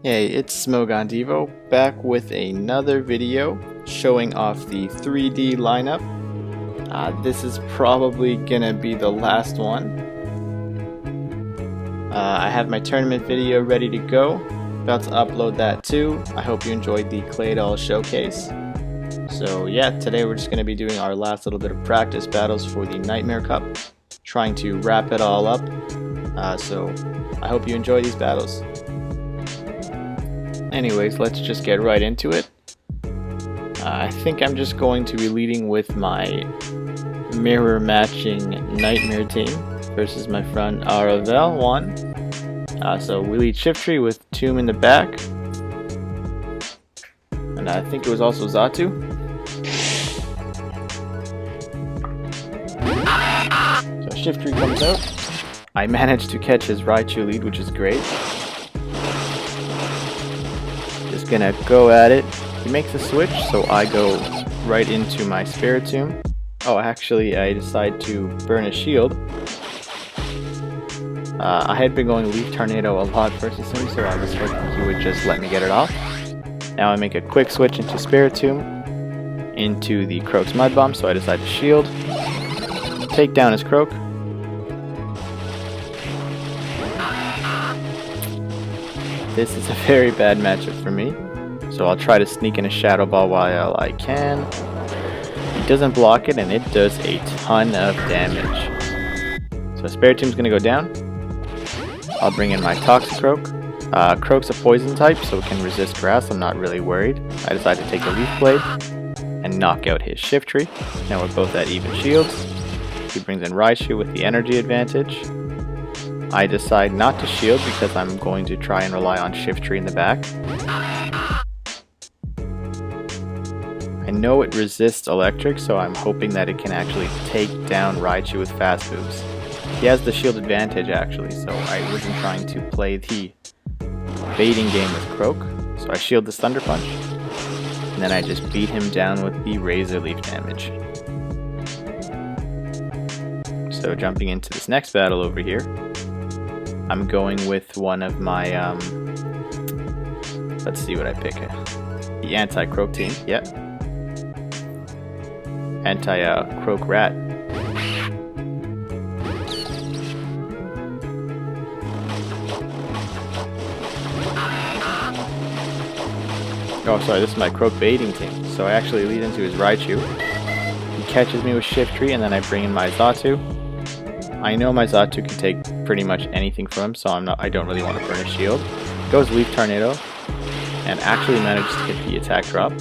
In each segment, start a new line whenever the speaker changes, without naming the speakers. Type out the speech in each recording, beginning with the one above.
Hey, it's ItsSMOGONdevo back with another video showing off the 3D lineup. This is probably gonna be the last one. I have my tournament video ready to go. About to upload that too. I hope you enjoyed the Clay Doll showcase. So yeah, today we're just gonna be doing our last little bit of practice battles for the Nightmare Cup. Trying to wrap it all up. So I hope you enjoy these battles. Anyways, let's just get right into it. I think I'm just going to be leading with my mirror matching Nightmare team versus my friend Aravel 1. So we lead Shiftry with Tomb in the back. And I think it was also Xatu. So Shiftry comes out. I managed to catch his Raichu lead, which is great. Just gonna go at it. He makes a switch, so I go right into my Spiritomb. Oh, actually, I decide to burn a shield. I had been going Leaf Tornado a lot versus him, so I was hoping he would just let me get it off. Now I make a quick switch into Spiritomb, into the Croak's Mud Bomb, so I decide to shield. Take down his Croak. This is a very bad matchup for me, so I'll try to sneak in a Shadow Ball while I can. He doesn't block it, and it does a ton of damage. So Spiritomb's gonna go down. I'll bring in my Toxicroak. Croak's a poison type, so it can resist grass. I'm not really worried. I decide to take the Leaf Blade and knock out his Shiftry. Now we're both at even shields. He brings in Raichu with the energy advantage. I decide not to shield because I'm going to try and rely on Shiftry in the back. I know it resists electric, so I'm hoping that it can actually take down Raichu with fast moves. He has the shield advantage actually, so I wasn't trying to play the baiting game with Croak. So I shield this Thunder Punch, and then I just beat him down with the Razor Leaf damage. So jumping into this next battle over here, I'm going with one of my, let's see what I pick. The anti-Croak team, yeah. Anti-Croak Rat. Oh, sorry, this is my Croak baiting team. So I actually lead into his Raichu. He catches me with Shiftry, and then I bring in my Xatu. I know my Xatu can take pretty much anything from him, so I don't really want to burn a shield. Goes Leaf Tornado, and actually manages to get the attack drop.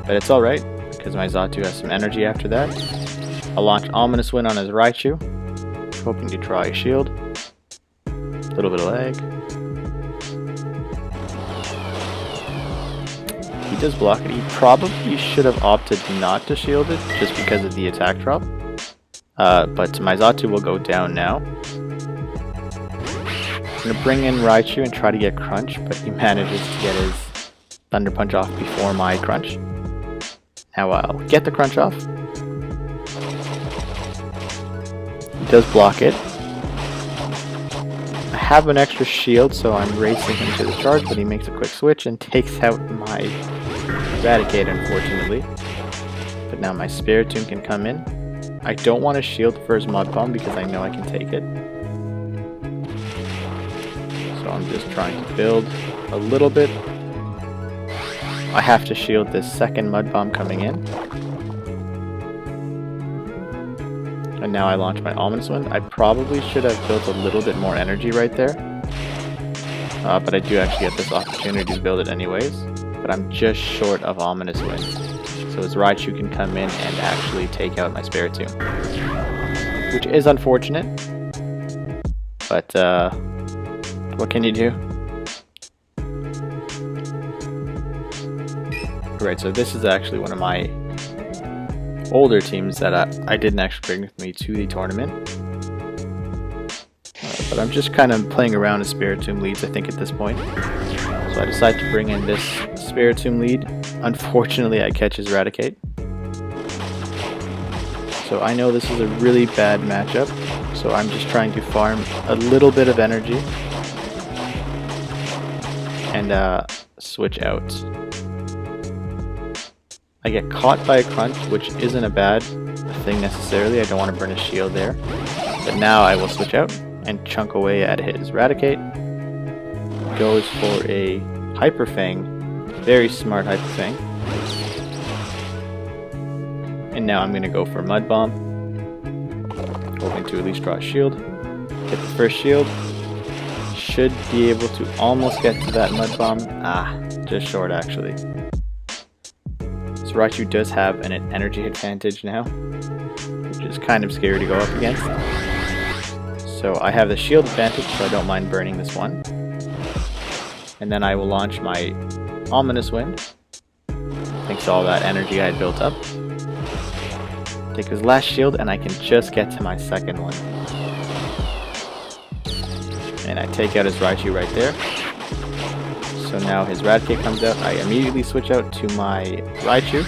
But it's alright, because my Xatu has some energy after that. I'll launch Ominous Wind on his Raichu, hoping to draw a shield. A little bit of lag. He does block it. He probably should have opted not to shield it, just because of the attack drop. But my Xatu will go down now. I'm going to bring in Raichu and try to get Crunch, but he manages to get his Thunder Punch off before my Crunch. Now I'll get the Crunch off. He does block it. I have an extra shield, so I'm racing him to the charge, but he makes a quick switch and takes out my Eradicate, unfortunately. But now my Spiritomb can come in. I don't want to shield for his Mud Bomb because I know I can take it. So I'm just trying to build a little bit. I have to shield this second Mud Bomb coming in. And now I launch my Ominous Wind. I probably should have built a little bit more energy right there. But I do actually get this opportunity to build it anyways. But I'm just short of Ominous Wind. So his Raichu can come in and actually take out my Spiritomb. Which is unfortunate. But, what can you do? Right, so this is actually one of my older teams that I didn't actually bring with me to the tournament. But I'm just kind of playing around as Spiritomb leads, I think, at this point. So I decide to bring in this Spiritomb lead. Unfortunately, I catch his Eradicate. So I know this is a really bad matchup. So I'm just trying to farm a little bit of energy. and switch out. I get caught by a crunch, which isn't a bad thing necessarily. I don't want to burn a shield there. But now I will switch out and chunk away at his Raticate. Goes for a Hyper Fang. Very smart Hyper Fang. And now I'm going to go for Mud Bomb. Hoping to at least draw a shield. Get the first shield. Should be able to almost get to that Mud Bomb. Ah, just short actually. So Raichu does have an energy advantage now, which is kind of scary to go up against. So I have the shield advantage, so I don't mind burning this one. And then I will launch my Ominous Wind. Thanks to all that energy I had built up. Take his last shield, and I can just get to my second one. And I take out his Raichu right there. So now his Raticate comes out. I immediately switch out to my Raichu,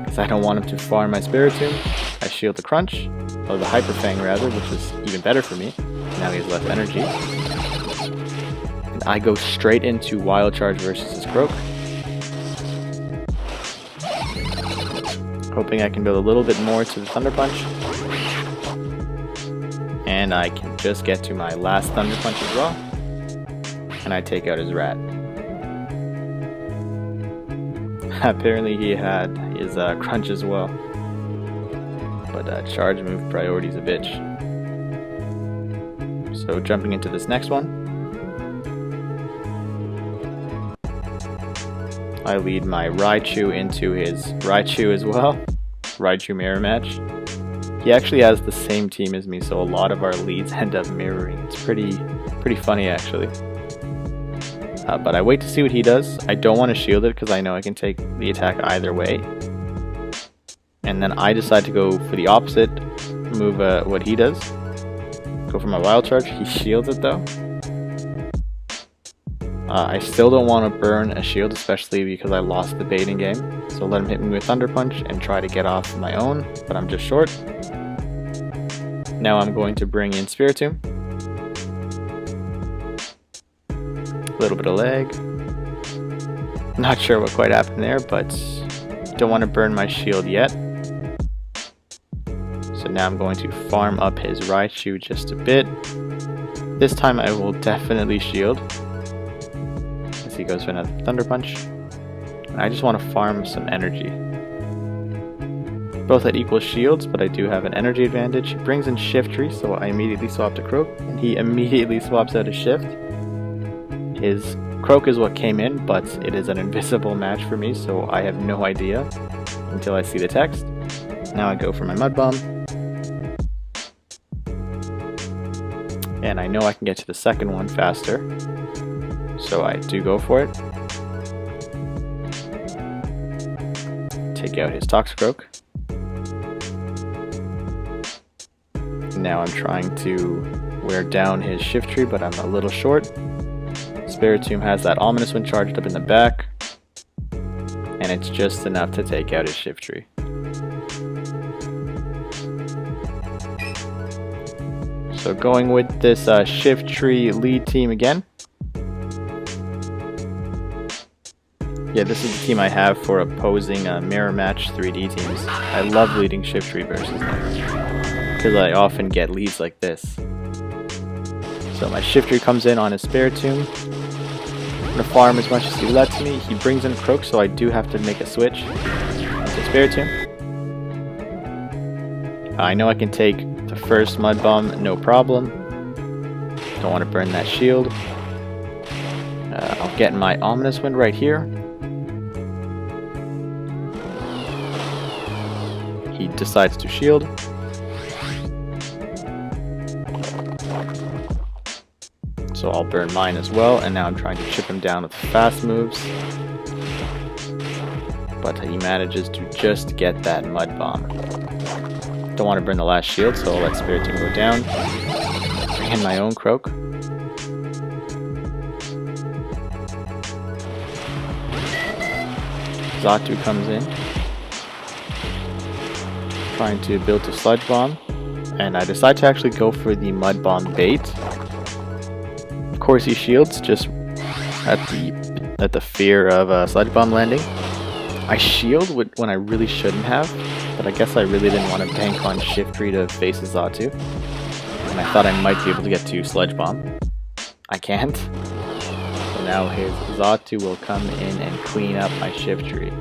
because I don't want him to farm my Spiritomb. I shield the Crunch, or the Hyper Fang rather, which is even better for me. Now he has less energy. And I go straight into Wild Charge versus his Croak. Hoping I can build a little bit more to the Thunder Punch. And I can just get to my last Thunder Punch as well. And I take out his Rat. Apparently he had his Crunch as well. But charge move priority is a bitch. So jumping into this next one. I lead my Raichu into his Raichu as well. Raichu mirror match. He actually has the same team as me, so a lot of our leads end up mirroring. It's pretty funny actually. But I wait to see what he does. I don't want to shield it because I know I can take the attack either way. And then I decide to go for the opposite move, what he does. Go for my Wild Charge. He shields it though. I still don't want to burn a shield, especially because I lost the baiting game. So let him hit me with Thunder Punch and try to get off my own, but I'm just short. Now I'm going to bring in Spiritomb. A little bit of lag. Not sure what quite happened there, but don't want to burn my shield yet. So now I'm going to farm up his Raichu just a bit. This time I will definitely shield. He goes for another Thunder Punch. And I just want to farm some energy. Both at equal shields, but I do have an energy advantage. He brings in Shiftry, so I immediately swap to Croak, and he immediately swaps out his Shift. His Croak is what came in, but it is an invisible match for me, so I have no idea until I see the text. Now I go for my Mud Bomb. And I know I can get to the second one faster. So I do go for it. Take out his Toxicroak. Now I'm trying to wear down his Shiftry, but I'm a little short. Spiritomb has that Ominous Wind charged up in the back. And it's just enough to take out his Shiftry. So going with this Shiftry lead team again. Yeah, this is the team I have for opposing Mirror Match 3D teams. I love leading Shiftry versus them, because I often get leads like this. So my Shiftry comes in on his Spiritomb. I'm going to farm as much as he lets me. He brings in Croak, so I do have to make a switch to Spiritomb. I know I can take the first Mud Bomb, no problem. Don't want to burn that shield. I'll get my Ominous Wind right here. He decides to shield. So I'll burn mine as well, and now I'm trying to chip him down with fast moves. But he manages to just get that Mud Bomb. Don't want to burn the last shield, so I'll let Spiritomb go down. Bring in my own Croak. Xatu comes in, trying to build a Sludge Bomb, and I decide to actually go for the Mud Bomb bait. Of course he shields, just at the fear of Sludge Bomb landing. I shield when I really shouldn't have, but I guess I really didn't want to bank on Shiftry to face Xatu. And I thought I might be able to get to Sludge Bomb. I can't. So now his Xatu will come in and clean up my Shiftry.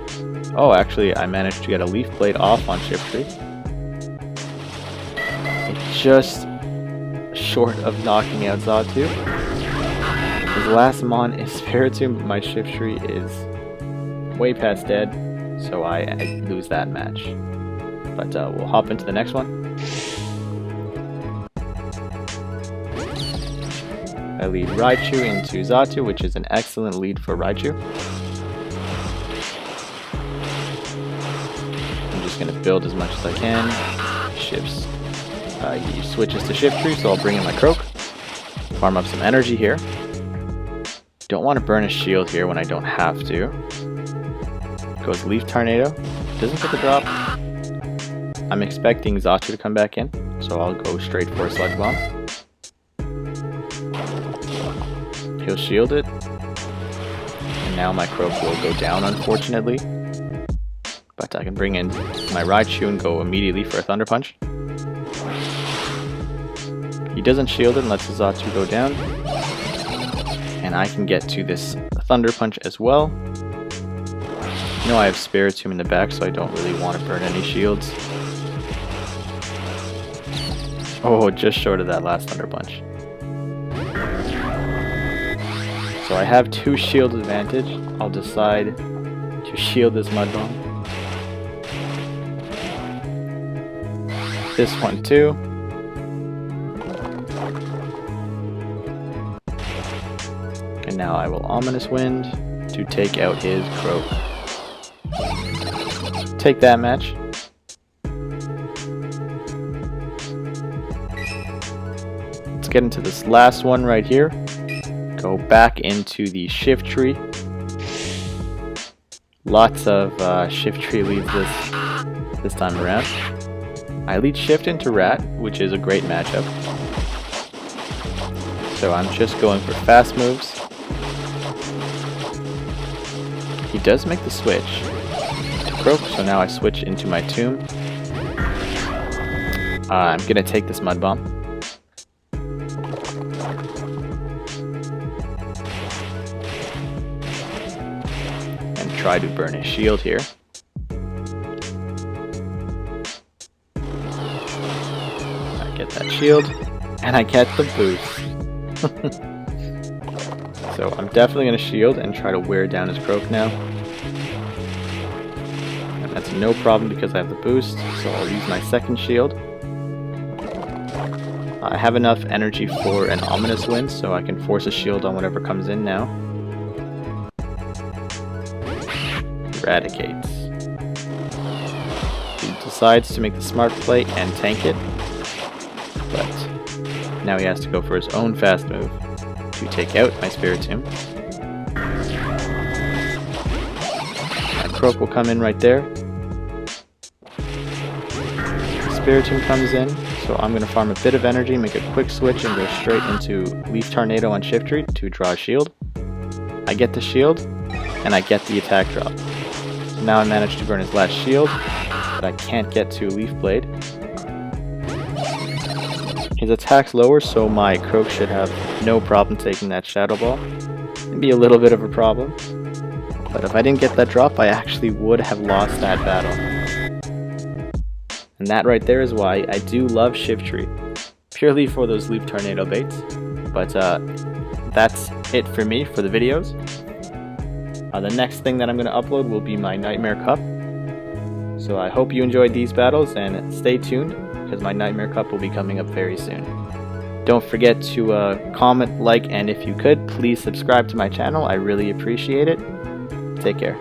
Oh, actually, I managed to get a Leaf Blade off on Shiftry. It's just short of knocking out Xatu. His last mon is Spiritomb, but my Shiftry is way past dead, so I lose that match. But we'll hop into the next one. I lead Raichu into Xatu, which is an excellent lead for Raichu. I'm just going to build as much as I can. He switches to Shiftry, so I'll bring in my Croak. Farm up some energy here. Don't want to burn a shield here when I don't have to. Goes Leaf Tornado. Doesn't get the drop. I'm expecting Xatu to come back in, so I'll go straight for a Sludge Bomb. He'll shield it. And now my Croak will go down, unfortunately. But I can bring in my Raichu and go immediately for a Thunder Punch. He doesn't shield it and lets Xatu go down. And I can get to this Thunder Punch as well. You know I have Spiritomb in the back, so I don't really want to burn any shields. Oh, just short of that last Thunder Punch. So I have 2 shield advantage. I'll decide to shield this Mud Bomb. This one too. And now I will Ominous Wind to take out his Croak. Take that match. Let's get into this last one right here. Go back into the Shiftry. Lots of Shiftry leads this time around. I lead Shift into Rat, which is a great matchup. So I'm just going for fast moves. He does make the switch to Croak, so now I switch into my Tomb. I'm gonna take this Mud Bomb. And try to burn his shield here. I get that shield, and I get the boost. So I'm definitely going to shield and try to wear down his Croak now. And that's no problem because I have the boost, so I'll use my second shield. I have enough energy for an Ominous Wind, so I can force a shield on whatever comes in now. Eradicates. He decides to make the smart play and tank it. But now he has to go for his own fast move to take out my Spiritomb. My Croak will come in right there. Spiritomb comes in, so I'm going to farm a bit of energy, make a quick switch, and go straight into Leaf Tornado on Shiftry to draw a shield. I get the shield, and I get the attack drop. So now I managed to burn his last shield, but I can't get to Leaf Blade. His attack's lower, so my Croak should have no problem taking that Shadow Ball. Maybe a little bit of a problem, but if I didn't get that drop, I actually would have lost that battle. And that right there is why I do love Shiftry, purely for those Leaf Tornado baits. But that's it for me for the videos. The next thing that I'm going to upload will be my Nightmare Cup. So I hope you enjoyed these battles, and stay tuned, because my Nightmare Cup will be coming up very soon. Don't forget to comment, like, and if you could, please subscribe to my channel. I really appreciate it. Take care.